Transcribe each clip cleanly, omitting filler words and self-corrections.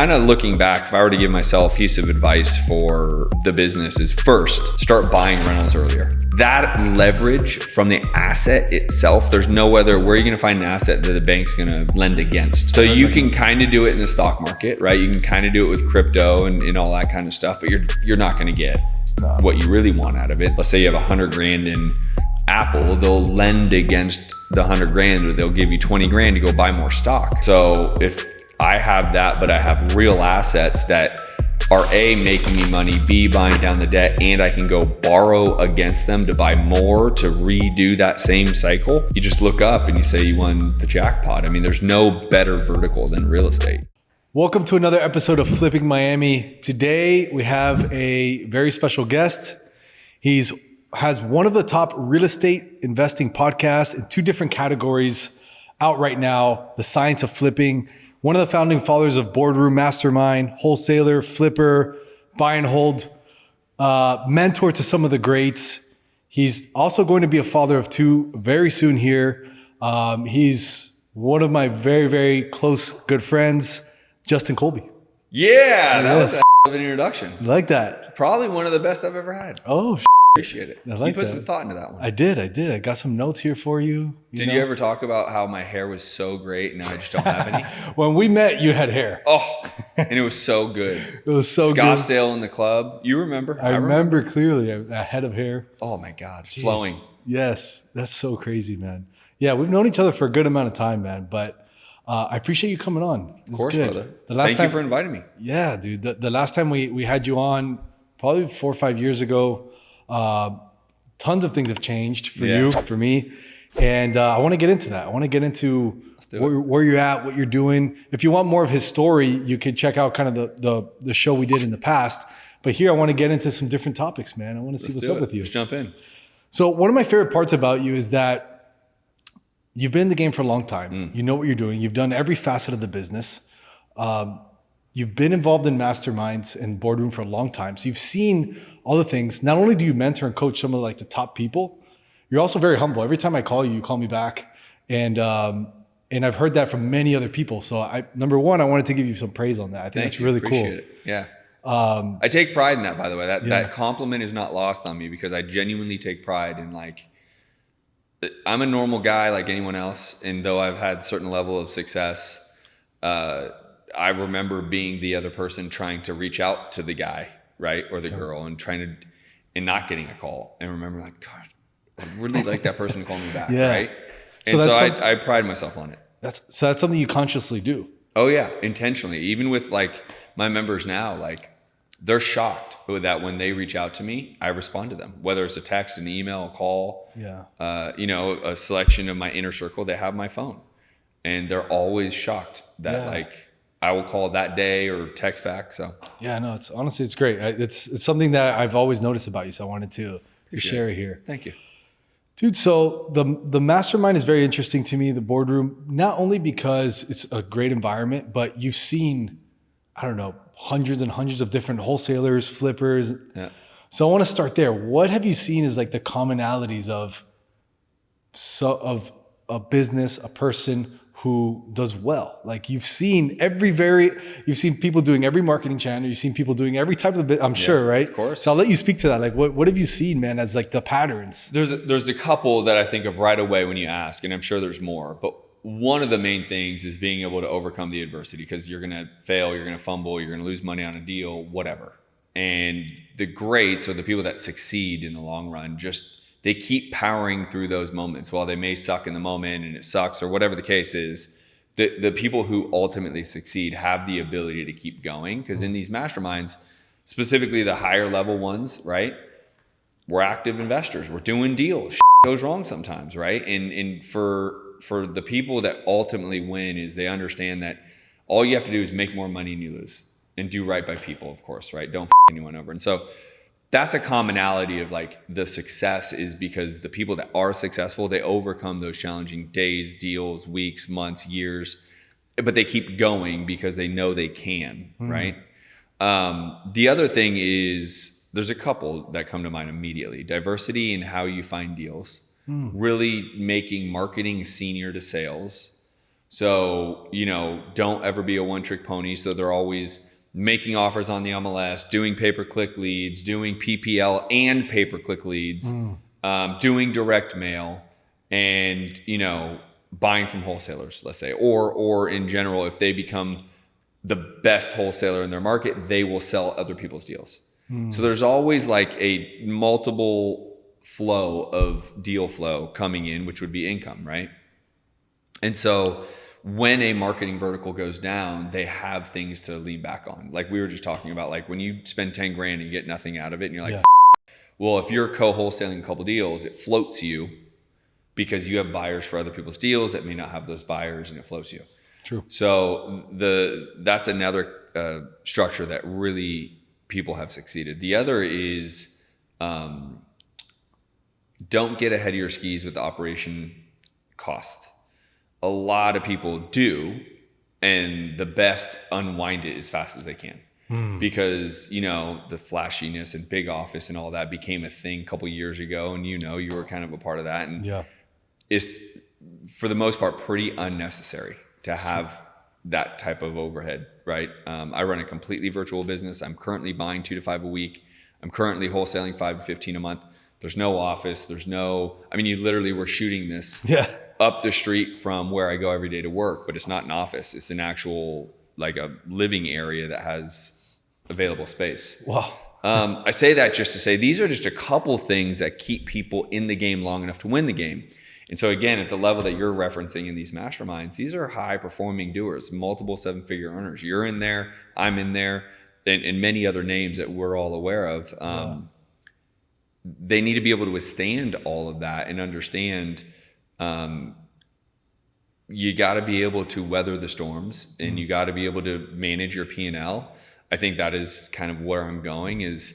kind of looking back, if I were to give myself a piece of advice for the business is first, start buying rentals earlier. That leverage from the asset itself, there's no other, where are you going to find an asset that the bank's going to lend against? So you can kind of do it in the stock market, right? You can kind of do it with crypto and all that kind of stuff, but you're not going to get what you really want out of it. Let's say you have 100 grand in Apple, they'll lend against the 100 grand, or they'll give you 20 grand to go buy more stock. So if I have that, but I have real assets that are A, making me money, B, buying down the debt, and I can go borrow against them to buy more to redo that same cycle, you just look up and you say you won the jackpot. I mean, there's no better vertical than real estate. Welcome to another episode of Flipping Miami. Today we have a very special guest. Has one of the top real estate investing podcasts in two different categories out right now, The Science of Flipping. One of the founding fathers of Boardroom Mastermind, wholesaler, flipper, buy and hold, mentor to some of the greats. He's also going to be a father of two very soon here. He's one of my very, very close good friends, Justin Colby. Yeah, that was an introduction. You like that? Probably one of the best I've ever had. Oh, appreciate it. You put some thought into that one. I did. I got some notes here for you. Did you ever talk about how my hair was so great and now I just don't have any? When we met, you had hair. Oh, and it was so good. It was so good. Scottsdale in the club. You remember? I remember clearly a head of hair. Oh my God. Jeez. Flowing. Yes. That's so crazy, man. Yeah, we've known each other for a good amount of time, man. But I appreciate you coming on. Of course, brother. Thank you for inviting me. Yeah, dude. The last time we had you on, probably 4 or 5 years ago, tons of things have changed for you, for me. And I want to get into that. I want to get into where you're at, what you're doing. If you want more of his story, you could check out kind of the show we did in the past. But here I want to get into some different topics, man. I want to see what's up with you. Let's jump in. So one of my favorite parts about you is that you've been in the game for a long time. You know what you're doing. You've done every facet of the business. You've been involved in masterminds and boardroom for a long time. So you've seen all the things. Not only do you mentor and coach some of like the top people, you're also very humble. Every time I call you, you call me back. And I've heard that from many other people. So number one, I wanted to give you some praise on that. I think that's really cool. Appreciate it. Yeah. I take pride in that, by the way. That compliment is not lost on me because I genuinely take pride in I'm a normal guy like anyone else. And though I've had a certain level of success, I remember being the other person trying to reach out to the guy, right? Or the girl and and not getting a call. And remember God, I really like that person to call me back, right? And so I pride myself on it. That's something you consciously do. Oh yeah, intentionally. Even with my members now, they're shocked that when they reach out to me, I respond to them. Whether it's a text, an email, a call, a selection of my inner circle, they have my phone. And they're always shocked that I will call that day or text back. So yeah, no, it's great. It's something that I've always noticed about you. So I wanted to share it here. Thank you. Dude, so the mastermind is very interesting to me, the boardroom, not only because it's a great environment, but you've seen, I don't know, hundreds and hundreds of different wholesalers, flippers. Yeah. So I want to start there. What have you seen as the commonalities of a business, a person who does well? You've seen you've seen people doing every marketing channel. You've seen people doing every type of business, I'm sure, right? Of course. So I'll let you speak to that. What have you seen, man, as the patterns? There's a couple that I think of right away when you ask, and I'm sure there's more, but one of the main things is being able to overcome the adversity, because you're going to fail, you're going to fumble, you're going to lose money on a deal, whatever. And the greats, or the people that succeed in the long run, they keep powering through those moments. While they may suck in the moment and it sucks or whatever the case is, the people who ultimately succeed have the ability to keep going. Because in these masterminds, specifically the higher level ones, right? We're active investors. We're doing deals. Shit goes wrong sometimes, right? And for the people that ultimately win is they understand that all you have to do is make more money and you lose. And do right by people, of course, right? Don't anyone over. And so that's a commonality of the success, is because the people that are successful, they overcome those challenging days, deals, weeks, months, years, but they keep going because they know they can, right? The other thing is, there's a couple that come to mind immediately. Diversity in how you find deals, really making marketing senior to sales, So, don't ever be a one-trick pony. So they're always making offers on the MLS, doing pay-per-click leads, doing PPL and pay-per-click leads, doing direct mail, and, buying from wholesalers, let's say, or in general, if they become the best wholesaler in their market, they will sell other people's deals. So there's always like a multiple flow of deal flow coming in, which would be income, right? And so when a marketing vertical goes down, they have things to lean back on. Like we were just talking about, like when you spend 10 grand and you get nothing out of it and you're like, well, if you're co-wholesaling a couple deals, it floats you because you have buyers for other people's deals that may not have those buyers, and it floats you. True. So that's another structure that really people have succeeded. The other is don't get ahead of your skis with the operation cost. A lot of people do, and the best unwind it as fast as they can. Because, the flashiness and big office and all that became a thing a couple years ago, and you were kind of a part of that. And it's, for the most part, pretty unnecessary to have that type of overhead, right? I run a completely virtual business. I'm currently buying 2 to 5 a week. I'm currently wholesaling 5 to 15 a month. There's no office. You literally were shooting this up the street from where I go every day to work, but it's not an office. It's an actual, like a living area that has available space. Wow. I say that just to say these are just a couple things that keep people in the game long enough to win the game. And so again, at the level that you're referencing in these masterminds, these are high performing doers, multiple 7-figure earners. You're in there, I'm in there, and many other names that we're all aware of. They need to be able to withstand all of that and understand you got to be able to weather the storms, and you got to be able to manage your P&L. I think that is kind of where I'm going, is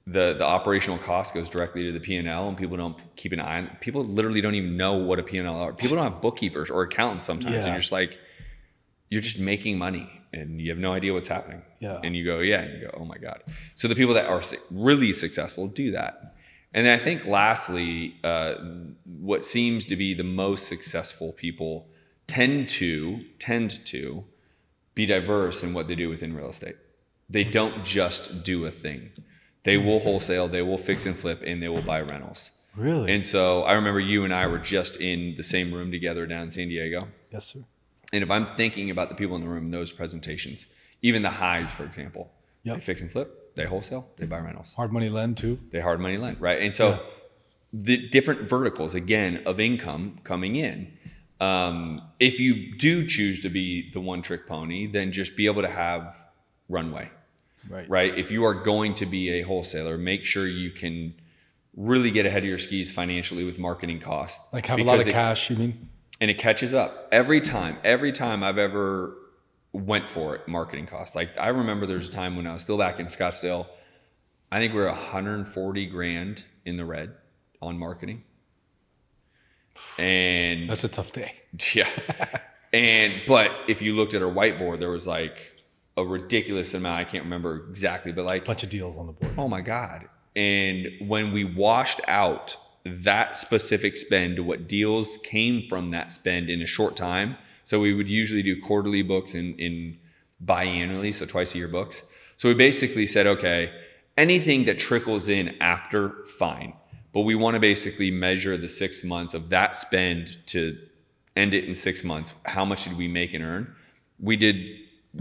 the operational cost goes directly to the P&L, and people don't keep an eye on it. People literally don't even know what a P&L are. People don't have bookkeepers or accountants sometimes. And you're just like, you're just making money and you have no idea what's happening. And you go, oh my God. So the people that are really successful do that. And then I think lastly, what seems to be the most successful people tend to be diverse in what they do within real estate. They don't just do a thing. They will wholesale, they will fix and flip, and they will buy rentals. Really? And so I remember you and I were just in the same room together down in San Diego. Yes, sir. And if I'm thinking about the people in the room, those presentations, even the highs, for example, they fix and flip, they wholesale, they buy rentals. Hard money lend too. They hard money lend, right? And so the different verticals, again, of income coming in. If you do choose to be the one trick pony, then just be able to have runway. Right. If you are going to be a wholesaler, make sure you can really get ahead of your skis financially with marketing costs. Like have a lot of cash, you mean? And it catches up every time I've ever went for it, marketing costs. Like I remember there's a time when I was still back in Scottsdale, I think we were 140 grand in the red on marketing. And that's a tough day. Yeah. But if you looked at our whiteboard, there was like a ridiculous amount. I can't remember exactly, but like bunch of deals on the board. Oh my God. And when we washed out that specific spend to what deals came from that spend in a short time. So we would usually do quarterly books in biannually, so twice a year books. So we basically said, okay, anything that trickles in after, fine. But we want to basically measure the 6 months of that spend to end it in 6 months. How much did we make and earn?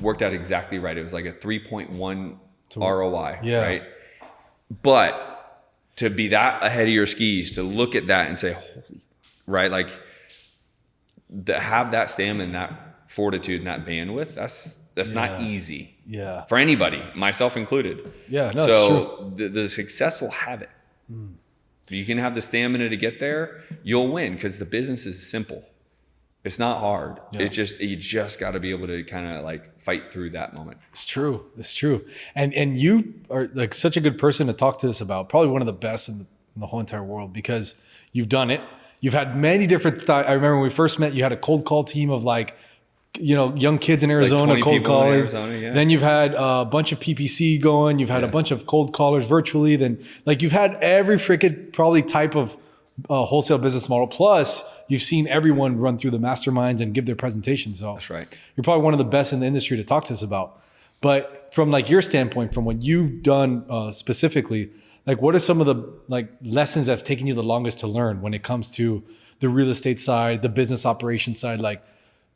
Worked out exactly right. It was like a 3.1 ROI, right? But to be that ahead of your skis, to look at that and say, holy, right? Like have that stamina, that fortitude, and that bandwidth, that's not easy for anybody, myself included. So the successful have it. You can have the stamina to get there, you'll win because the business is simple. It's not hard. You just got to be able to kind of like fight through that moment. It's true. And you are like such a good person to talk to us about. Probably one of the best in the whole entire world because you've done it. You've had many different styles. I remember when we first met, you had a cold call team of like, young kids in Arizona, like cold calling. Then you've had a bunch of PPC going. You've had a bunch of cold callers virtually. Then like you've had every freaking probably type of wholesale business model. Plus you've seen everyone run through the masterminds and give their presentations. So That's right. you're probably one of the best in the industry to talk to us about. But from like your standpoint, from what you've done specifically, like what are some of the like lessons that have taken you the longest to learn when it comes to the real estate side, the business operation side, like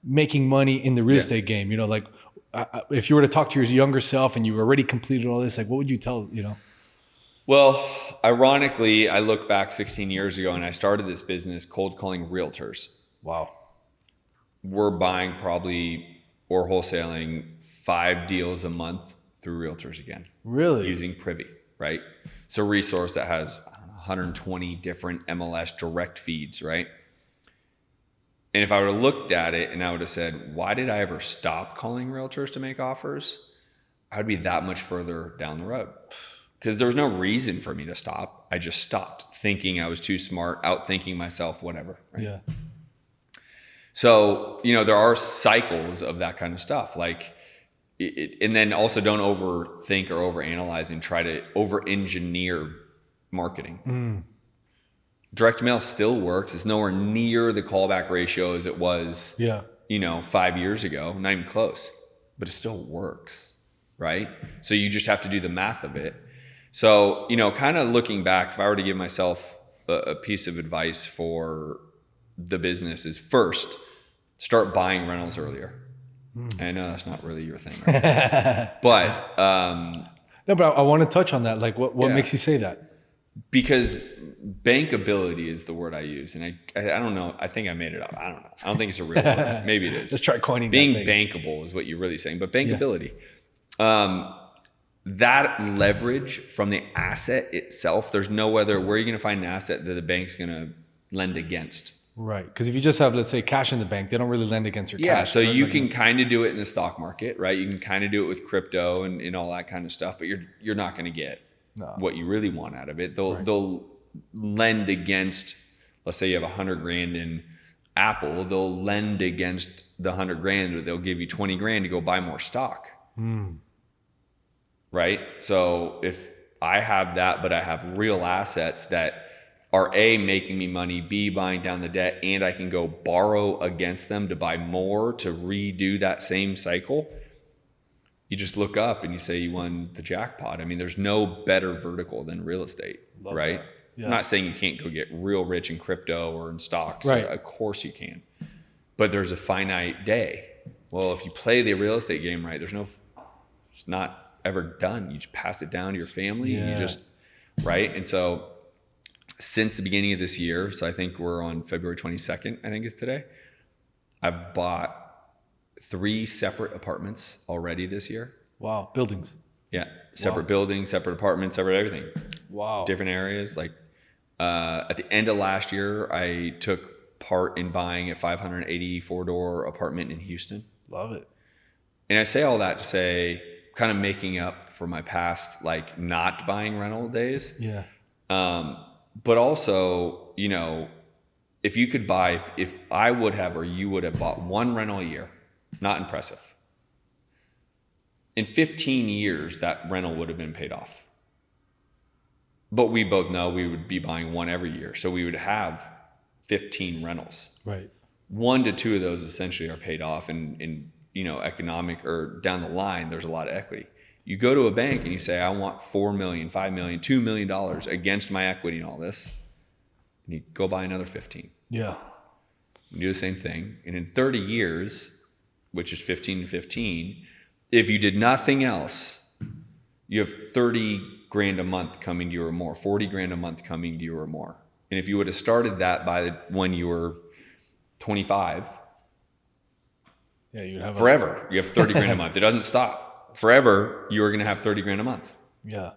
making money in the real estate game? You know, like if you were to talk to your younger self and you already completed all this, like what would you tell, you know? Well, ironically, I look back 16 years ago and I started this business cold calling realtors. Wow. We're buying probably or wholesaling 5 deals a month through realtors again. Really? Using Privy, right? It's a resource that has 120 different MLS direct feeds, right? And if I would have looked at it and I would have said, why did I ever stop calling realtors to make offers? I would be that much further down the road. Because there was no reason for me to stop. I just stopped thinking I was too smart, outthinking myself, whatever. Right? Yeah. So, you know, there are cycles of that kind of stuff. Like, and then also don't overthink or overanalyze and try to over-engineer marketing. Direct mail still works. It's nowhere near the callback ratio as it was, you know, 5 years ago, not even close, but it still works, right? So you just have to do the math of it. So, you know, kind of looking back, if I were to give myself a piece of advice for the business is first, start buying rentals earlier. I know that's not really your thing, right? But no, but I want to touch on that. Like what makes you say that? Because bankability is the word I use. And I don't know. I think I made it up. I don't know. I don't think it's a real word. Maybe it is. Let's try coining Being that thing. bankable is what you're really saying. But bankability. That leverage from the asset itself, there's no other, where are you going to find an asset that the bank's going to lend against? Right. Because if you just have, let's say, cash in the bank, they don't really lend against your cash. Yeah. So right? you can kind of do it in the stock market, right? You can kind of do it with crypto and all that kind of stuff, but you're not going to get what you really want out of it. They'll lend against, let's say you have 100 grand in Apple, they'll lend against the 100 grand, or they'll give you 20 grand to go buy more stock. Right? So if I have that, but I have real assets that are A, making me money, B, buying down the debt, and I can go borrow against them to buy more to redo that same cycle, you just look up and you say you won the jackpot. I mean, there's no better vertical than real estate, right? Yeah. I'm not saying you can't go get real rich in crypto or in stocks. Right. Of course you can. But there's a finite day. Well, if you play the real estate game right, it's not ever done. You just pass it down to your family. Yeah. You just, right? And so since the beginning of this year, so I think we're on February 22nd, I think is today, I've bought 3 separate apartments already this year. Wow. Buildings. Yeah. Separate buildings, separate apartments, separate everything. Wow. Different areas. Like at the end of last year, I took part in buying a 584-door apartment in Houston. Love it. And I say all that to say, kind of making up for my past, like not buying rental days. Yeah. But also, you know, if you could buy, if I would have, or you would have bought 1 rental a year, not impressive. In 15 years, that rental would have been paid off. But we both know we would be buying 1 every year. So we would have 15 rentals. Right. 1 to 2 of those essentially are paid off, and you know, economic or down the line, there's a lot of equity. You go to a bank and you say, I want $4 million, $5 million, $2 million against my equity and all this. And you go buy another 15. Yeah. You do the same thing. And in 30 years, which is 15 to 15, if you did nothing else, you have 30 grand a month coming to you or more, 40 grand a month coming to you or more. And if you would have started that when you were 25, yeah, you'd have forever, you have 30 grand a month. It doesn't stop. Forever, you're going to have 30 grand a month. Yeah.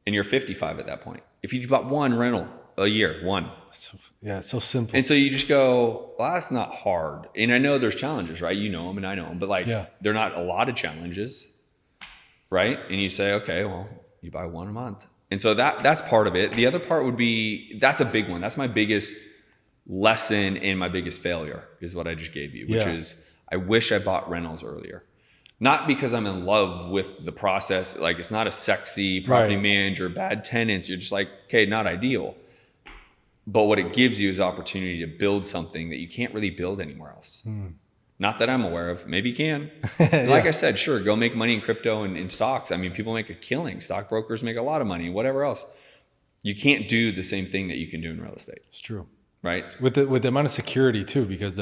And you're 55 at that point. If you bought 1 rental a year, 1. It's so simple. And so you just go, well, that's not hard. And I know there's challenges, right? You know them and I know them, but like, they're not a lot of challenges, right? And you say, okay, well, you buy 1 a month. And so that's part of it. The other part would be, that's a big one. That's my biggest lesson and my biggest failure is what I just gave you, which is I wish I bought rentals earlier. Not because I'm in love with the process. Like, it's not a sexy property manager, bad tenants. You're just like, okay, not ideal. But what it gives you is opportunity to build something that you can't really build anywhere else. Not that I'm aware of. Maybe you can. Like I said, sure, go make money in crypto and in stocks. I mean, people make a killing. Stockbrokers make a lot of money, whatever else. You can't do the same thing that you can do in real estate. It's true. Right? With the amount of security too, because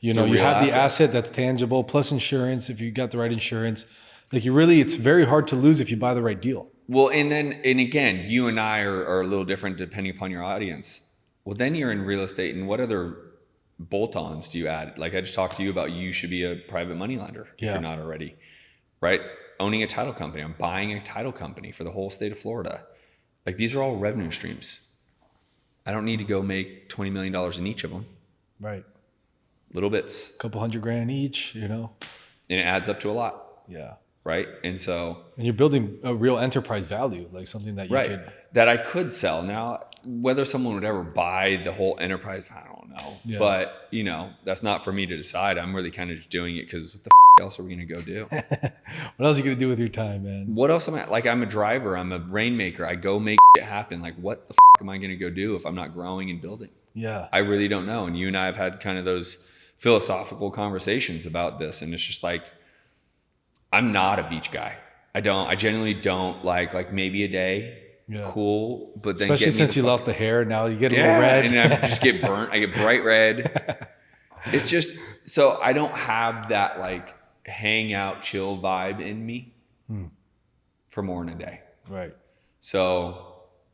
you have the asset that's tangible plus insurance. If you got the right insurance, like it's very hard to lose if you buy the right deal. Well, and again, you and I are a little different depending upon your audience. Well, then you're in real estate, and what other bolt-ons do you add? Like I just talked to you about, you should be a private money lender if you're not already, right? Owning a title company. I'm buying a title company for the whole state of Florida. Like these are all revenue streams. I don't need to go make $20 million in each of them. Right. Little bits. A couple $100,000 each, And it adds up to a lot. Yeah. Right. And you're building a real enterprise value, like something that you could. That I could sell. Now, whether someone would ever buy the whole enterprise, I don't know. Yeah. But, that's not for me to decide. I'm really kind of just doing it because what the else are we going to go do? What else are you going to do with your time, man? What else am I? Like, I'm a driver. I'm a rainmaker. I go make it happen. Like, what the am I going to go do if I'm not growing and building? Yeah. I really don't know. And you and I have had kind of those philosophical conversations about this. And it's just like, I'm not a beach guy. I genuinely don't like maybe a day. Yeah. Cool. But then especially since you lost the hair, now you get a little red. And I just get burnt. I get bright red. It's just, so I don't have that like hang out, chill vibe in me for more than a day. Right. So,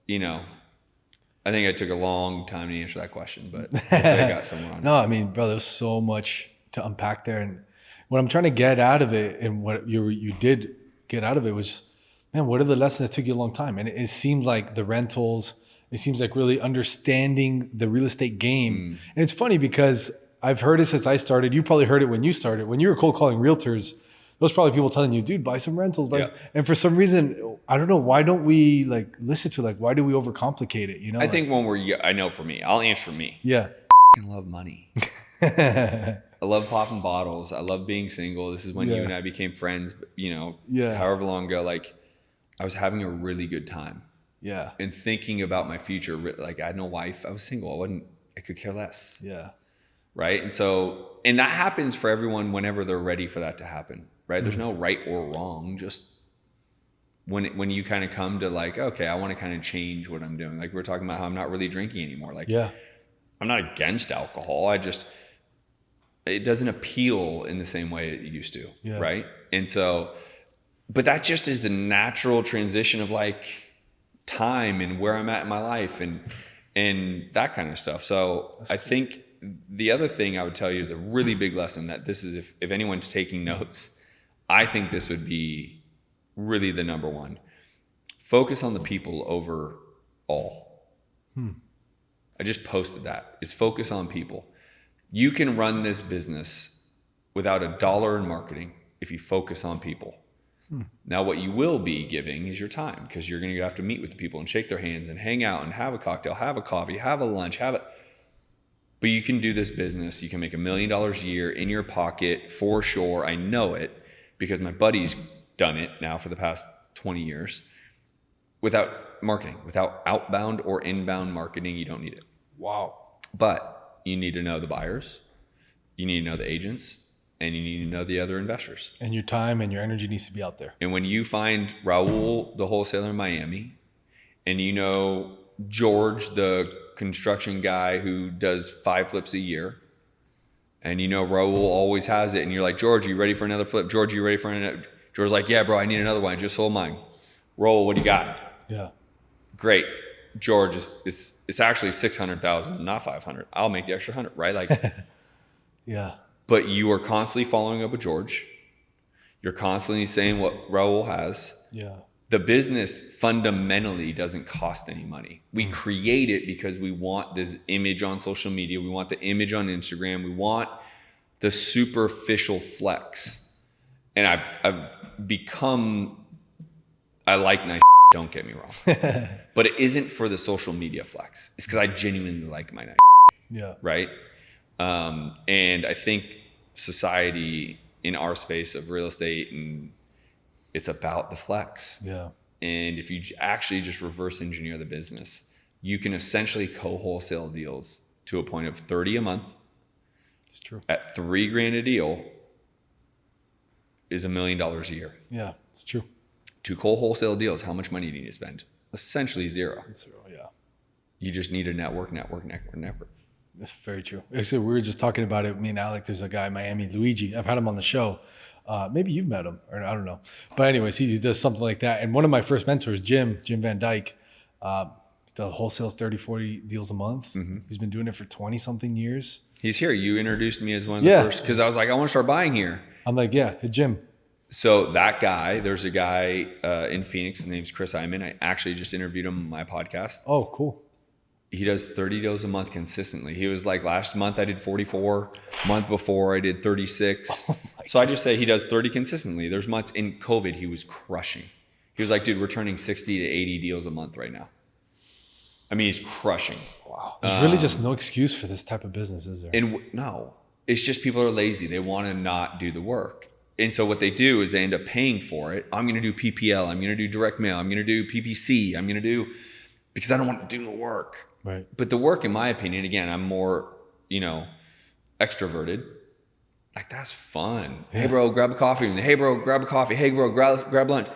I think I took a long time to answer that question, but I got somewhere on it. No, I mean, bro, there's so much to unpack there. And what I'm trying to get out of it, and what you did get out of it, was, man, what are the lessons that took you a long time? And it seemed like the rentals, it seems like really understanding the real estate game. And it's funny because I've heard it since I started. You probably heard it when you started. When you were cold calling realtors, those probably people telling you, dude, buy some rentals. And for some reason, I don't know, why don't we listen to why do we overcomplicate it? I think when I know for me, I'll answer for me. Yeah. I love money. I love popping bottles. I love being single. This is when you and I became friends, however long ago, I was having a really good time. Yeah. And thinking about my future. Like I had no wife. I was single. I could care less. Yeah. Right. And that happens for everyone whenever they're ready for that to happen. Right. There's no right or wrong. Just when you kind of come to okay, I want to kind of change what I'm doing. Like we're talking about how I'm not really drinking anymore. I'm not against alcohol. It doesn't appeal in the same way it used to. Yeah. Right. And but that just is a natural transition of time and where I'm at in my life and that kind of stuff. So that's I think the other thing I would tell you is a really big lesson that this is, if anyone's taking notes, I think this would be really the number one. Focus on the people over all. I just posted that. Is focus on people. You can run this business without $1 in marketing if you focus on people. Now, what you will be giving is your time, because you're going to have to meet with the people and shake their hands and hang out and have a cocktail, have a coffee, have a lunch, but you can do this business. You can make $1 million a year in your pocket for sure. I know it because my buddy's done it now for the past 20 years without marketing, without outbound or inbound marketing. You don't need it. Wow. But you need to know the buyers. You need to know the agents. And you need to know the other investors. And your time and your energy needs to be out there. And when you find Raul, the wholesaler in Miami, and you know George, the construction guy who does 5 flips a year, and you know Raul always has it, and you're like, George, are you ready for another flip? George, are you ready for another? George's like, yeah, bro, I need another one. I just sold mine. Raul, what do you got? Yeah. Great. George, it's actually 600,000, not 500. I'll make the extra 100, right? Yeah. But you are constantly following up with George. You're constantly saying what Raul has. Yeah. The business fundamentally doesn't cost any money. We create it because we want this image on social media. We want the image on Instagram. We want the superficial flex. And I've become, I like nice, don't get me wrong. But it isn't for the social media flex. It's because I genuinely like my nice. Yeah. Right? And I think society in our space of real estate, and it's about the flex. Yeah. And if you actually just reverse engineer the business, you can essentially co-wholesale deals to a point of 30 a month. It's true. At $3,000 a deal is $1 million a year. Yeah, it's true. To co-wholesale deals, how much money do you need to spend? Essentially zero. Yeah. You just need a network. That's very true. Actually, we were just talking about it. Me and Alec, there's a guy in Miami, Luigi. I've had him on the show. Maybe you've met him, or I don't know. But anyways, he does something like that. And one of my first mentors, Jim Van Dyke, the wholesales 30, 40 deals a month. Mm-hmm. He's been doing it for 20 something years. He's here. You introduced me as one of the first, because I was like, I want to start buying here. I'm like, yeah, hey, Jim. So that guy, there's a guy in Phoenix, his name's Chris Hyman. I actually just interviewed him on my podcast. Oh, cool. He does 30 deals a month consistently. He was like, last month I did 44. Month before I did 36. So I just say he does 30 consistently. There's months in COVID he was crushing. He was like, dude, we're turning 60 to 80 deals a month right now. I mean, he's crushing. Wow. There's really just no excuse for this type of business, is there? And no, it's just people are lazy. They want to not do the work. And so what they do is they end up paying for it. I'm going to do PPL. I'm going to do direct mail. I'm going to do PPC. I'm going to do, because I don't want to do the work. Right. But the work, in my opinion, again, I'm more, extroverted. Like, that's fun. Yeah. Hey, bro, grab a coffee. Hey, bro, grab a coffee. Hey, bro, grab lunch.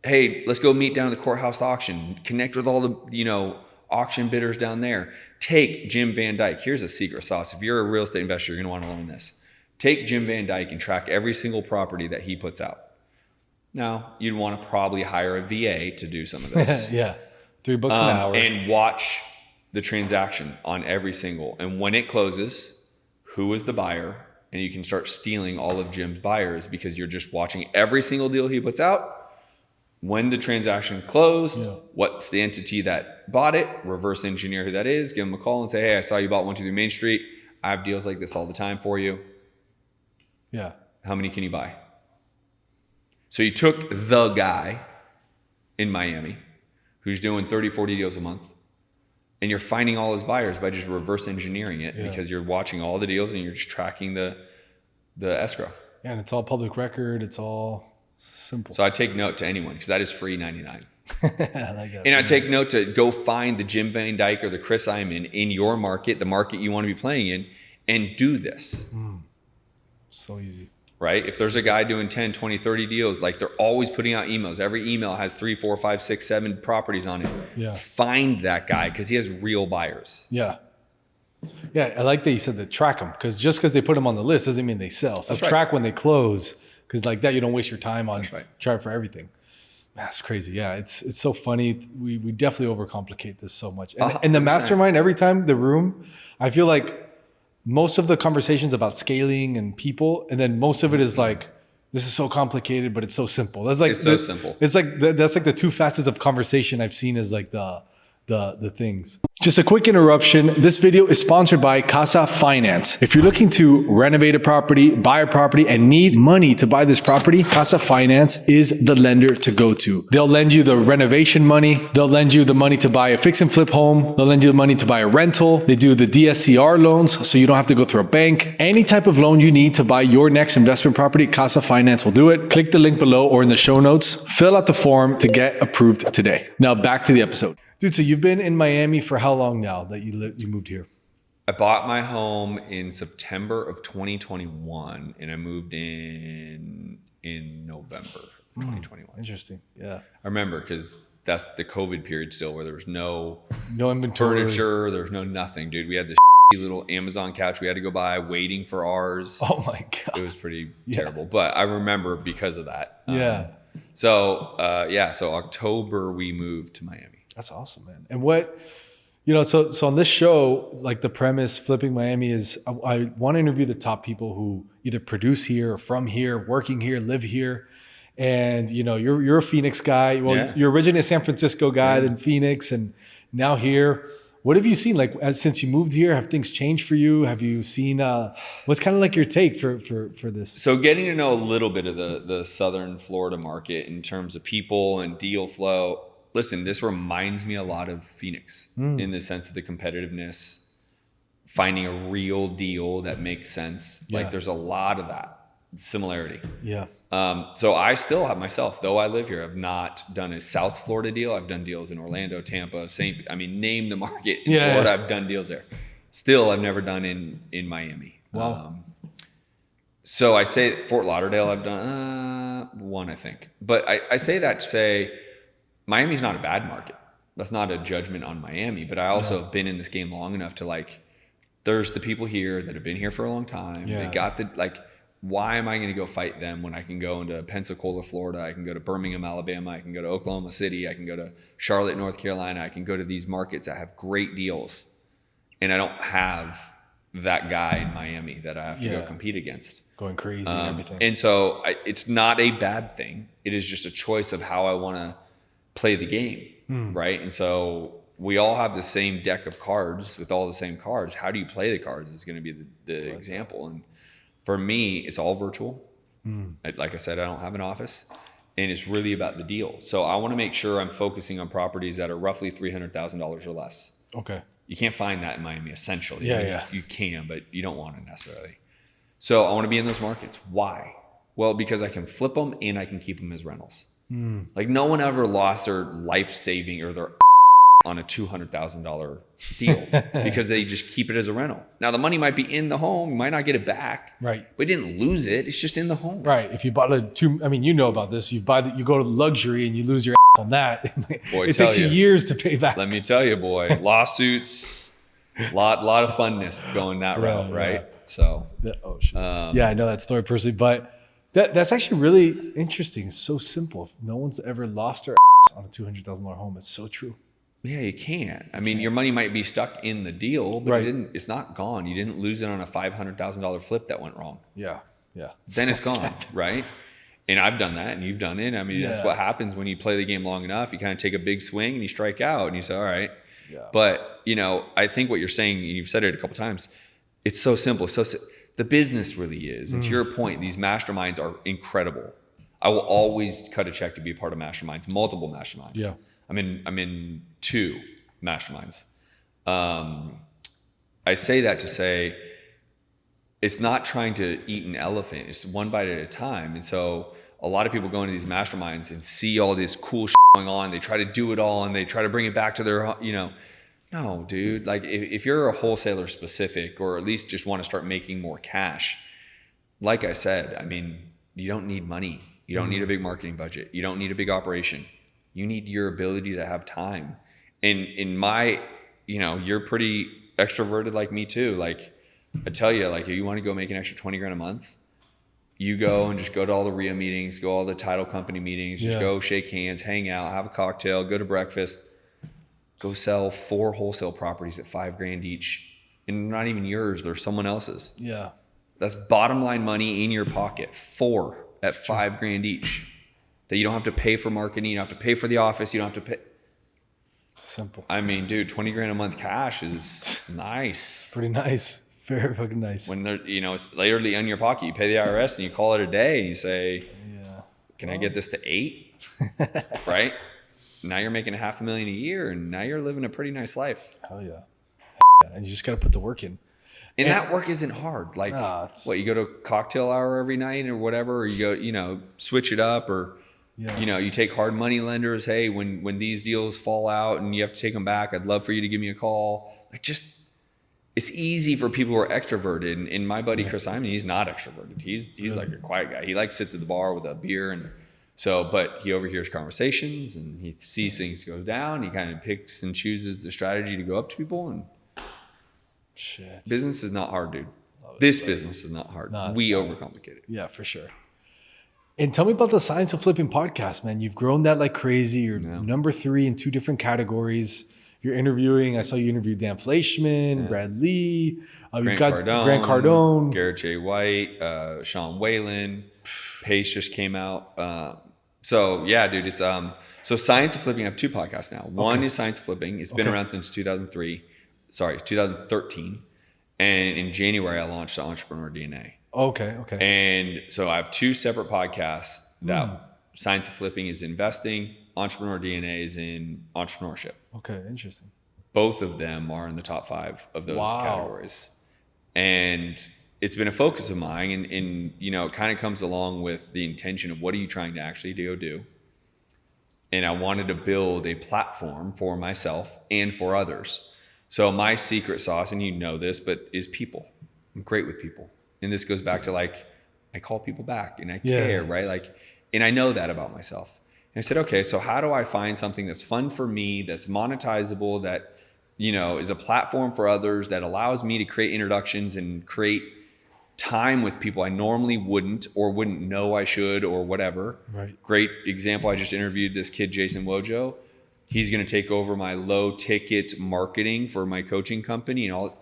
Hey, let's go meet down at the courthouse auction. Connect with all the, auction bidders down there. Take Jim Van Dyke. Here's a secret sauce. If you're a real estate investor, you're going to want to learn this. Take Jim Van Dyke and track every single property that he puts out. Now, you'd want to probably hire a VA to do some of this. Yeah. $3 an hour. And watch the transaction on every single. And when it closes, who is the buyer? And you can start stealing all of Jim's buyers because you're just watching every single deal he puts out. When the transaction closed, what's the entity that bought it? Reverse engineer who that is. Give them a call and say, hey, I saw you bought 123 Main Street. I have deals like this all the time for you. Yeah. How many can you buy? So you took the guy in Miami who's doing 30, 40 deals a month, and you're finding all his buyers by just reverse engineering it because you're watching all the deals and you're just tracking the escrow. Yeah, and it's all public record. It's all simple. So I take note to anyone because that is free 99. I like that. And I take note to go find the Jim Van Dyke or the Chris Hyman in your market, the market you want to be playing in, and do this. So easy. Right? If there's a guy doing 10, 20, 30 deals, like they're always putting out emails. Every email has 3, 4, 5, 6, 7 properties on it. Yeah. Find that guy because he has real buyers. Yeah. Yeah, I like that you said that, track them, because just because they put them on the list doesn't mean they sell. So track when they close, because like that you don't waste your time on trying for everything. That's crazy. Yeah, it's so funny. We definitely overcomplicate this so much. And the mastermind, every time the room, I feel like most of the conversations about scaling and people, and then most of it is like, this is so complicated, but it's so simple. That's like it's so simple. It's like that's like the two facets of conversation I've seen is like the things. Just a quick interruption. This video is sponsored by Casa Finance. If you're looking to renovate a property, buy a property, and need money to buy this property, Casa Finance is the lender to go to. They'll lend you the renovation money. They'll lend you the money to buy a fix and flip home. They'll lend you the money to buy a rental. They do the DSCR loans, so you don't have to go through a bank. Any type of loan you need to buy your next investment property, Casa Finance will do it. Click the link below or in the show notes. Fill out the form to get approved today. Now back to the episode. Dude, so you've been in Miami for how long now that you moved here? I bought my home in September of 2021, and I moved in November of 2021. Interesting. Yeah. I remember because that's the COVID period still, where there was no inventory, furniture, there was no nothing, dude. We had this little Amazon couch we had to go buy, waiting for ours. Oh my God. It was pretty terrible, but I remember because of that. So October we moved to Miami. That's awesome, man. And what, so on this show, like the premise, Flipping Miami, is I want to interview the top people who either produce here or from here, working here, live here. And, you're a Phoenix guy. Well, you're originally a San Francisco guy, then Phoenix, and now here. What have you seen? Like, since you moved here, have things changed for you? Have you seen, what's kind of like your take for this? So getting to know a little bit of the Southern Florida market in terms of people and deal flow. Listen, this reminds me a lot of Phoenix in the sense of the competitiveness, finding a real deal that makes sense. Like there's a lot of that. similarity. Yeah. So I still have myself, though I live here, I've not done a South Florida deal. I've done deals in Orlando, Tampa, name the market in Florida. I've done deals there. Still, I've never done in Miami. Wow. So I say Fort Lauderdale, I've done one, I think. But I say that to say Miami's not a bad market. That's not a judgment on Miami. But I also have been in this game long enough to like, there's the people here that have been here for a long time. Yeah. They got the, like, why am I going to go fight them when I can go into Pensacola, Florida? I can go to Birmingham, Alabama. I can go to Oklahoma City. I can go to Charlotte, North Carolina. I can go to these markets that have great deals. And I don't have that guy in Miami that I have to go compete against. Going crazy and everything. And so it's not a bad thing. It is just a choice of how I want to play the game, right? And so we all have the same deck of cards with all the same cards. How do you play the cards is going to be the example. And for me, it's all virtual. Like I said, I don't have an office. And it's really about the deal. So I want to make sure I'm focusing on properties that are roughly $300,000 or less. Okay. You can't find that in Miami, essentially. Yeah. You can, but you don't want it necessarily. So I want to be in those markets. Why? Well, because I can flip them and I can keep them as rentals. Like no one ever lost their life saving or their on a $200,000 deal because they just keep it as a rental. Now the money might be in the home. You might not get it back. Right. But you didn't lose it. It's just in the home. Right. If you bought you know about this. You go to luxury and you lose your on that. Boy, it takes you years to pay back. Let me tell you, boy, lawsuits, lot of funness going that route, right? Yeah. So, shit. I know that story personally, but that's actually really interesting. It's so simple. If no one's ever lost their on a $200,000 home, it's so true. Yeah, you can't. I mean, your money might be stuck in the deal, but it's not gone. You didn't lose it on a $500,000 flip that went wrong. Yeah. Then it's gone, right? And I've done that and you've done it. I mean, that's what happens when you play the game long enough. You kind of take a big swing and you strike out and you say, all right. Yeah. But, I think what you're saying, you've said it a couple of times, it's so simple. The business really is. And to your point, these masterminds are incredible. I will always cut a check to be a part of masterminds, multiple masterminds. Yeah. I'm in 2 masterminds. I say that to say it's not trying to eat an elephant. It's one bite at a time. And so a lot of people go into these masterminds and see all this cool shit going on. They try to do it all and they try to bring it back to their, no, dude. Like if you're a wholesaler specific, or at least just want to start making more cash, like I said, I mean, you don't need money. You don't need a big marketing budget. You don't need a big operation. You need your ability to have time. And in my, you're pretty extroverted like me too. Like I tell you, like if you want to go make an extra 20 grand a month, you go and just go to all the RIA meetings, go all the title company meetings, just go shake hands, hang out, have a cocktail, go to breakfast, go sell 4 wholesale properties at $5,000 each. And not even yours, they're someone else's. Yeah. That's bottom line money in your pocket. 4 at $5,000 each. That you don't have to pay for marketing, you don't have to pay for the office, you don't have to pay. Simple. I mean, dude, 20 grand a month cash is nice. It's pretty nice. Very fucking nice. When they're, it's literally in your pocket. You pay the IRS and you call it a day and you say, can I get this to 8? Right? Now you're making $500,000 a year and now you're living a pretty nice life. Hell yeah. And you just got to put the work in. And that work isn't hard. Like, you go to a cocktail hour every night or whatever, or you go, switch it up, or, you take hard money lenders. Hey, when these deals fall out and you have to take them back, I'd love for you to give me a call. Like, just, it's easy for people who are extroverted. And my buddy Chris Simon, he's not extroverted. He's like a quiet guy. He sits at the bar with a beer and but he overhears conversations and he sees things go down. He kind of picks and chooses the strategy to go up to people. And business is not hard, dude. This business is not hard. We overcomplicate it. Yeah, for sure. And tell me about the Science of Flipping podcast, man. You've grown that like crazy. You're number 3 in 2 different categories. You're interviewing. I saw you interview Dan Fleischman, Brad Lee. You've got Grant Cardone, Garrett J. White, Sean Whalen. Pace just came out. Dude, it's so Science of Flipping. I have 2 podcasts now. One is Science of Flipping. It's been around since 2013. And in January, I launched the Entrepreneur DNA. Okay. And so I have 2 separate podcasts that Science of Flipping is investing. Entrepreneur DNA is in entrepreneurship. Okay, interesting. Both of them are in the top 5 of those categories. And it's been a focus of mine, and you know, it kind of comes along with the intention of what are you trying to actually go do. And I wanted to build a platform for myself and for others. So my secret sauce, and you know this, but is people. I'm great with people. And this goes back to like, I call people back and I care, right? Like, and I know that about myself. And I said, okay, so how do I find something that's fun for me, that's monetizable, that, you know, is a platform for others, that allows me to create introductions and create time with people I normally wouldn't or wouldn't know I should or whatever. Right. Great example. I just interviewed this kid, Jason Wojo. He's going to take over my low ticket marketing for my coaching company and all.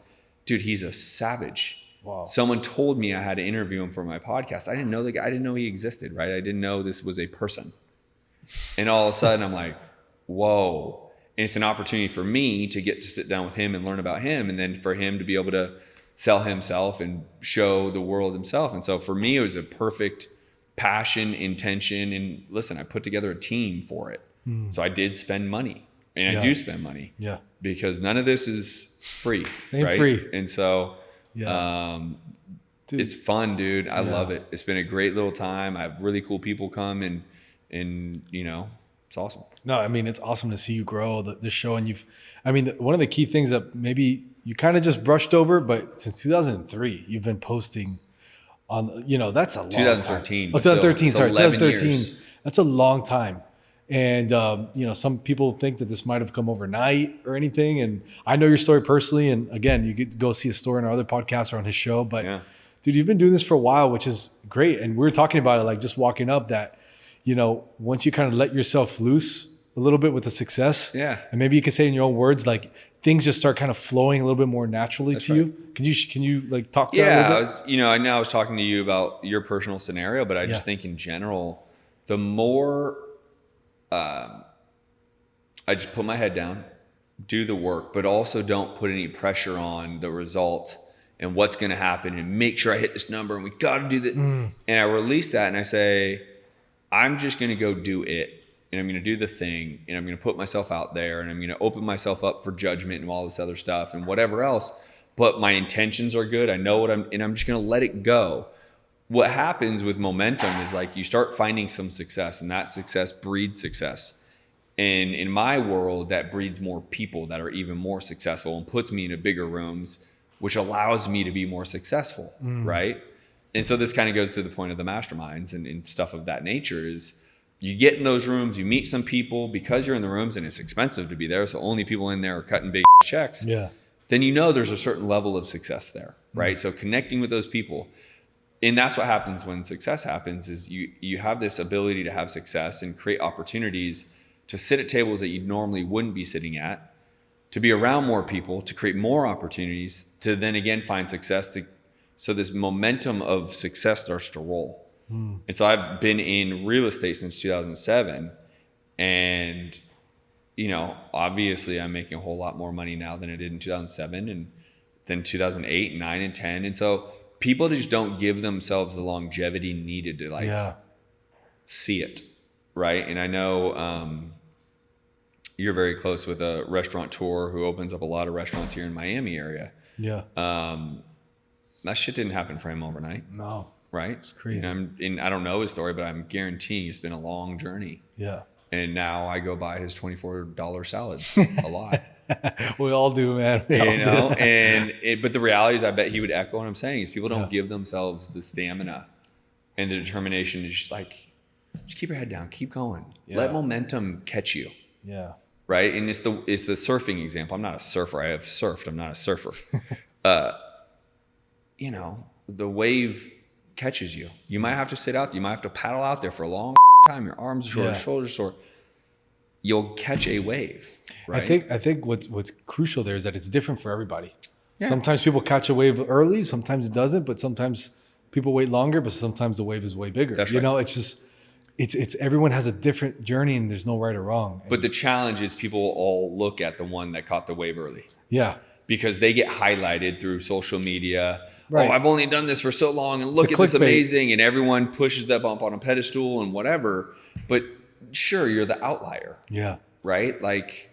Dude, he's a savage. Wow. Someone told me I had to interview him for my podcast. I didn't know he existed, right? I didn't know this was a person. And all of a sudden I'm like, whoa. And it's an opportunity for me to get to sit down with him and learn about him. And then for him to be able to sell himself and show the world himself. And so for me, it was a perfect passion, intention. And listen, I put together a team for it. So I did spend money, and I do spend money because none of this is free. Right? Free. And so it's fun, dude. I love it. It's been a great little time. I have really cool people come and you know, it's awesome. No, I mean, it's awesome to see you grow the show. And one of the key things that maybe you kind of just brushed over, but since 2003, you've been posting on, you know, that's a long 2013. time. Oh, 2013. Sorry, 2013. Years. That's a long time. And, you know, some people think that this might have come overnight or anything. And I know your story personally. And again, you get to go see a story on our other podcast or on his show. But dude, you've been doing this for a while, which is great. And we were talking about it, like just walking up that, you know, once you kind of let yourself loose a little bit with the success. Yeah. And maybe you can say in your own words, like things just start kind of flowing a little bit more naturally to you. Can you like talk to that a little bit? I know I was talking to you about your personal scenario, but I just think in general, the more I just put my head down, do the work, but also don't put any pressure on the result and what's going to happen and make sure I hit this number and we got to do that. And I release that and I say, I'm just going to go do it. And I'm going to do the thing and I'm going to put myself out there and I'm going to open myself up for judgment and all this other stuff and whatever else. But my intentions are good. I know and I'm just going to let it go. What happens with momentum is like you start finding some success and that success breeds success. And in my world, that breeds more people that are even more successful and puts me into bigger rooms, which allows me to be more successful, right? And so this kind of goes to the point of the masterminds and stuff of that nature is you get in those rooms, you meet some people because you're in the rooms and it's expensive to be there. So only people in there are cutting big checks. Yeah. Then you know there's a certain level of success there, right? So connecting with those people. And that's what happens when success happens is you have this ability to have success and create opportunities to sit at tables that you normally wouldn't be sitting at, to be around more people, to create more opportunities, to then again find success. So this momentum of success starts to roll. And so I've been in real estate since 2007. And, you know, obviously I'm making a whole lot more money now than I did in 2007 and then 2008, 9, and 10. And so people just don't give themselves the longevity needed to see it, right? And I know you're very close with a restaurateur who opens up a lot of restaurants here in Miami area. Yeah. That shit didn't happen for him overnight. No. Right? It's crazy. And I don't know his story, but I'm guaranteeing it's been a long journey. Yeah. And now I go buy his $24 salads a lot. We all do, man. But the reality is I bet he would echo what I'm saying is people don't give themselves the stamina and the determination to just keep your head down, keep going. Yeah. Let momentum catch you. Yeah. Right? And it's the surfing example. I'm not a surfer. I have surfed. I'm not a surfer. You know, the wave catches you. You might have to sit out there. You might have to paddle out there for a long time. Your arms are sore, your shoulders are sore. You'll catch a wave. Right? I think what's crucial there is that it's different for everybody. Yeah. Sometimes people catch a wave early, sometimes it doesn't, but sometimes people wait longer, but sometimes the wave is way bigger. That's you know, it's just it's everyone has a different journey and there's no right or wrong. But the challenge is people all look at the one that caught the wave early. Yeah. Because they get highlighted through social media. Right. Oh, I've only done this for so long and look at this amazing, and everyone pushes them up on a pedestal and whatever. But sure, you're the outlier. Yeah. Right? Like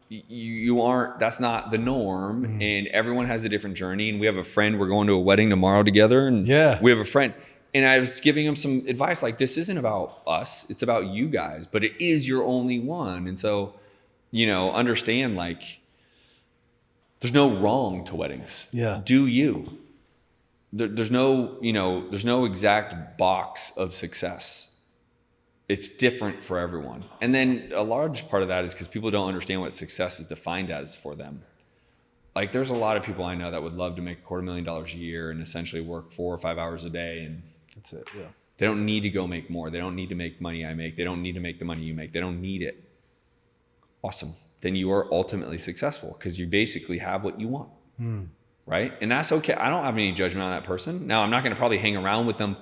you aren't, that's not the norm, and everyone has a different journey. And we have a friend, we're going to a wedding tomorrow together, and we have a friend, and I was giving him some advice, like, this isn't about us, it's about you guys, but it is your only one. And so, you know, understand, like, there's no wrong to weddings. Do you. There's no, you know, there's no exact box of success. It's different for everyone. And then a large part of that is because people don't understand what success is defined as for them. Like, there's a lot of people I know that would love to make $250,000 a year and essentially work 4 or 5 hours a day. And that's it. Yeah. They don't need to go make more. They don't need to make money I make. They don't need to make the money you make. They don't need it. Awesome. Then you are ultimately successful because you basically have what you want. Right? And that's okay. I don't have any judgment on that person. Now, I'm not going to probably hang around with them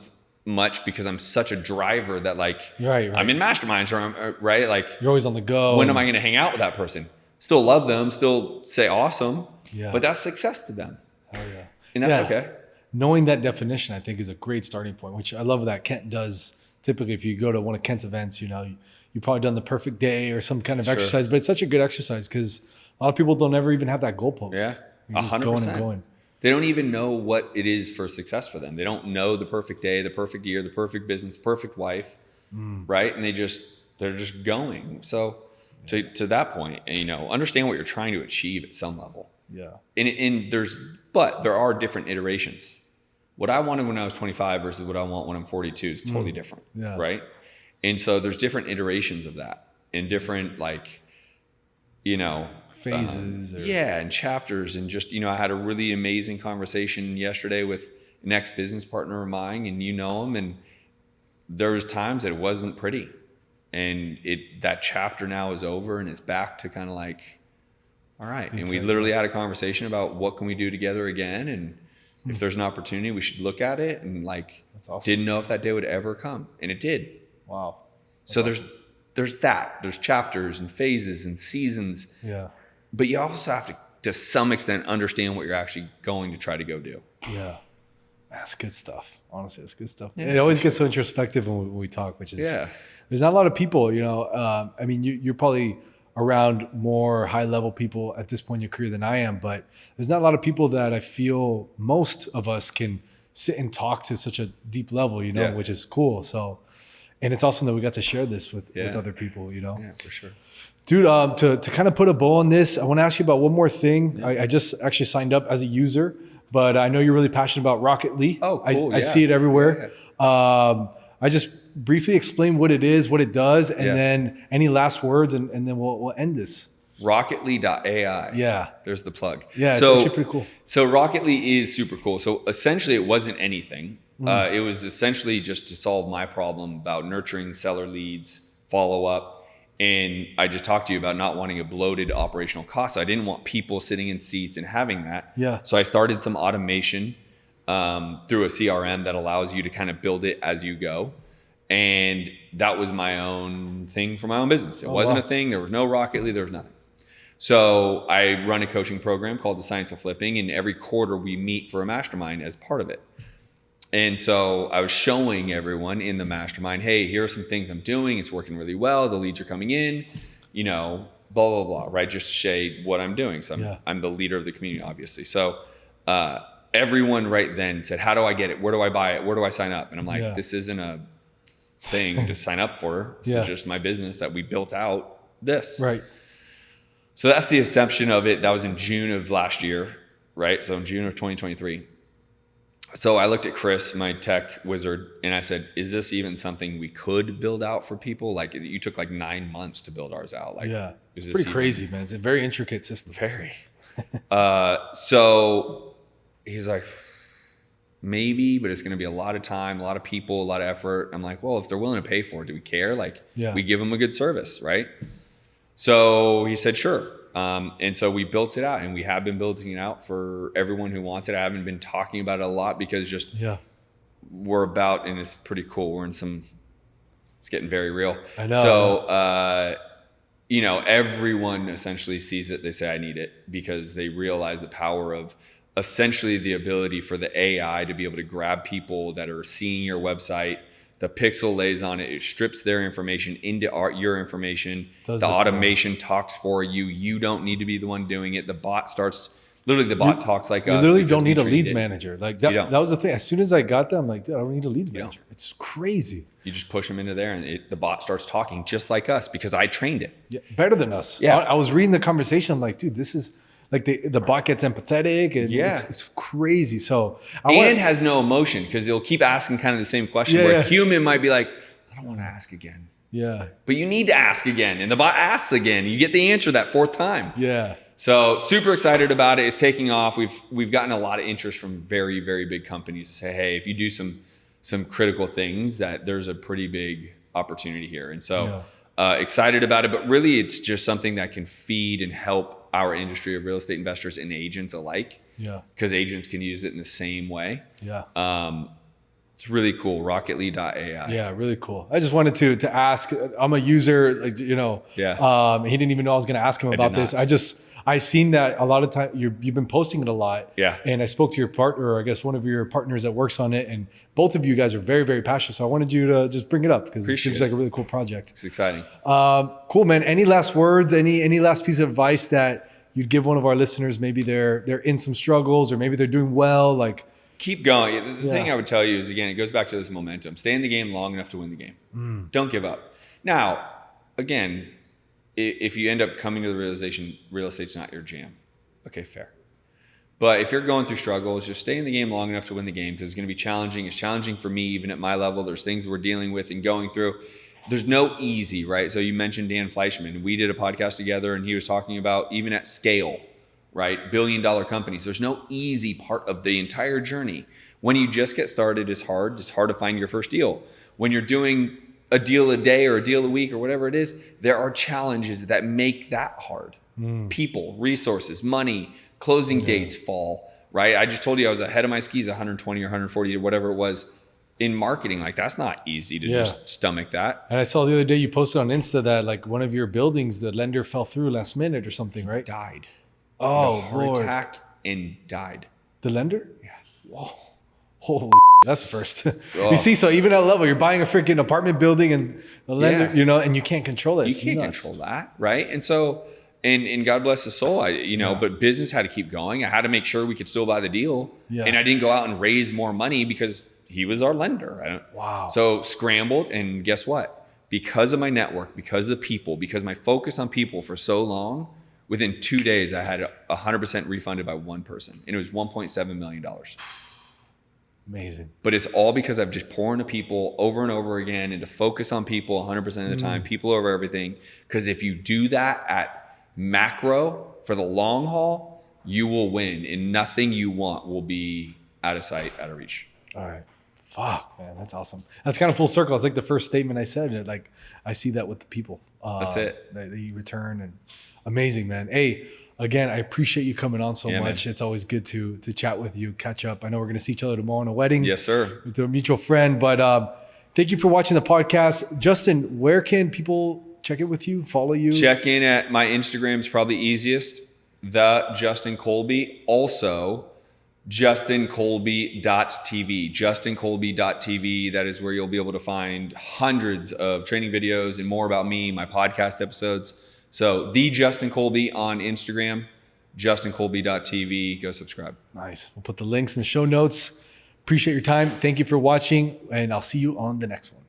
much because I'm such a driver that, like, I'm in masterminds, or I'm right. Like, you're always on the go. When am I going to hang out with that person? Still love them, still say awesome, but that's success to them. Hell yeah. And that's okay. Knowing that definition, I think, is a great starting point, which I love that Kent does. Typically, if you go to one of Kent's events, you know, you've probably done the perfect day or some kind of exercise, but it's such a good exercise because a lot of people don't ever even have that goalpost. Yeah. You're just 100%. Going and going. They don't even know what it is for success for them. They don't know the perfect day, the perfect year, the perfect business, perfect wife, right? And they're just going. So to that point, and, you know, understand what you're trying to achieve at some level. Yeah. And there are different iterations. What I wanted when I was 25 versus what I want when I'm 42 is totally different, right? And so there's different iterations of that, and different, like, you know, phases and chapters. And just, you know, I had a really amazing conversation yesterday with an ex-business partner of mine, and you know him, and there was times that it wasn't pretty, and that chapter now is over, and it's back to kind of like, all right. And we literally had a conversation about what can we do together again, and if there's an opportunity, we should look at it. And, like, that's awesome. Didn't know if that day would ever come, and it did. Wow. So awesome. There's chapters and phases and seasons. Yeah. But you also have to some extent, understand what you're actually going to try to go do. Yeah. That's good stuff. Honestly, that's good stuff. Yeah, it always gets so introspective when we talk, which is, there's not a lot of people, you know, I mean, you're probably around more high level people at this point in your career than I am, but there's not a lot of people that I feel most of us can sit and talk to such a deep level, you know, which is cool. So, and it's awesome that we got to share this with other people, you know? Yeah, for sure. Dude, to kind of put a bow on this, I want to ask you about one more thing. I just actually signed up as a user, but I know you're really passionate about Rocket Lee. Oh, cool. I see it everywhere. I just briefly explain what it is, what it does, and then any last words, and then we'll end this. Rocketly.ai. Yeah. There's the plug. Yeah, it's actually pretty cool. So Rocketly is super cool. So essentially it wasn't anything. It was essentially just to solve my problem about nurturing seller leads, follow up. And I just talked to you about not wanting a bloated operational cost. So I didn't want people sitting in seats and having that. Yeah. So I started some automation through a CRM that allows you to kind of build it as you go. And that was my own thing for my own business. It wasn't a thing. There was no Rocket League. There was nothing. So I run a coaching program called The Science of Flipping. And every quarter we meet for a mastermind as part of it. And so I was showing everyone in the mastermind, hey, here are some things I'm doing. It's working really well. The leads are coming in, you know, blah, blah, blah, right? Just to say what I'm doing. So I'm the leader of the community, obviously. So everyone right then said, how do I get it? Where do I buy it? Where do I sign up? And I'm like, this isn't a thing to sign up for. This is just my business that we built out this. Right. So that's the assumption of it. That was in June of last year, right? So in June of 2023. So I looked at Chris, my tech wizard, and I said, is this even something we could build out for people? Like, you took like 9 months to build ours out. Like, it's pretty crazy, man. It's a very intricate system. Very. So he's like, maybe, but it's going to be a lot of time, a lot of people, a lot of effort. I'm like, well, if they're willing to pay for it, do we care? Like, we give them a good service, right? So he said, sure. And so we built it out, and we have been building it out for everyone who wants it. I haven't been talking about it a lot because just we're about, and it's pretty cool. We're in it's getting very real. I know. So, you know, everyone essentially sees it. They say, I need it, because they realize the power of essentially the ability for the AI to be able to grab people that are seeing your website, The pixel lays on it. It strips their information into your information. Does the it, automation talks for you. You don't need to be the one doing it. The bot starts, literally the bot talks like You us. literally because don't we need a trained leads it. manager. Like You that don't. was the thing. As soon as I got that, I'm like, dude, I don't need a leads You manager. It's crazy. You just push them into there and the bot starts talking just like us because I trained it. Yeah, better than us. Yeah. I was reading the conversation. I'm like, dude, this is like the bot gets empathetic and Yeah. it's crazy. So Has no emotion because they'll keep asking kind of the same question Yeah, where yeah. human might be like, I don't want to ask again. yeah, But you need to ask again. And the bot asks again. You get the answer that fourth time. yeah, So super excited about it. It's taking off. We've gotten a lot of interest from very, very big companies to say, hey, if you do some critical things, that there's a pretty big opportunity here. And so excited about it. But really, it's just something that can feed and help our industry of real estate investors and agents alike. yeah, Because agents can use it in the same way. yeah. It's really cool. Rocketly.ai. Yeah, really cool. I just wanted to ask. I'm a user, like Yeah. He didn't even know I was going to ask him I about did this. not. I've seen that a lot of time. You've been posting it a lot. Yeah. And I spoke to your partner, or I guess one of your partners that works on it, and both of you guys are very, very passionate. So I wanted you to just bring it up because it Appreciate seems it. like a really cool project. It's exciting. Cool, man. Any last words? Any last piece of advice that you'd give one of our listeners? Maybe they're in some struggles, or maybe they're doing well. Like, Keep going. The thing I would tell you is, again, it goes back to this momentum. Stay in the game long enough to win the game. Don't give up. Now, again, if you end up coming to the realization real estate's not your jam, okay, fair. But if you're going through struggles, just stay in the game long enough to win the game because it's going to be challenging. It's challenging for me, even at my level. There's things we're dealing with and going through. There's no easy, right? So you mentioned Dan Fleischman. We did a podcast together and he was talking about even at scale, right? billion-dollar companies. There's no easy part of the entire journey. When you just get started, it's hard. It's hard to find your first deal. When you're doing a deal a day or a deal a week or whatever it is, there are challenges that make that hard. People, resources, money, closing dates fall, right? I just told you I was ahead of my skis 120 or 140 or whatever it was in marketing. Like that's not easy to just stomach that. and I saw the other day you posted on Insta that like one of your buildings, the lender fell through last minute or something, right? Died. Oh, Heart Lord. attack and died. The lender? Yeah. Whoa. Holy that's the first. You see, so even at level, you're buying a freaking apartment building and the lender, and you can't control it. You It's can't nuts. control that, right? And so, and God bless his soul, but business had to keep going. I had to make sure we could still buy the deal. Yeah. And I didn't go out and raise more money because he was our lender. Wow. So scrambled, and guess what? Because of my network, because of the people, because my focus on people for so long, within 2 days, I had 100% refunded by one person, and it was $1.7 million. Amazing. But it's all because I've just poured into people over and over again and to focus on people 100% of the time, people over everything. Because if you do that at macro for the long haul, you will win, and nothing you want will be out of sight, out of reach. All right. Fuck, man. That's awesome. That's kind of full circle. It's like the first statement I said. Like, I see that with the people. That's it. That you return. And amazing, man. Hey, again, I appreciate you coming on so much. Man. It's always good to chat with you, catch up. I know we're going to see each other tomorrow in a wedding. Yes, sir. With a mutual friend. But thank you for watching the podcast. Justin, where can people check it with you, follow you? Check in at my Instagram is probably easiest. The Justin Colby. Also, justincolby.tv. justincolby.tv. That is where you'll be able to find hundreds of training videos and more about me, my podcast episodes. So the Justin Colby on Instagram, justincolby.tv. Go subscribe. Nice. We'll put the links in the show notes. Appreciate your time. Thank you for watching, and I'll see you on the next one.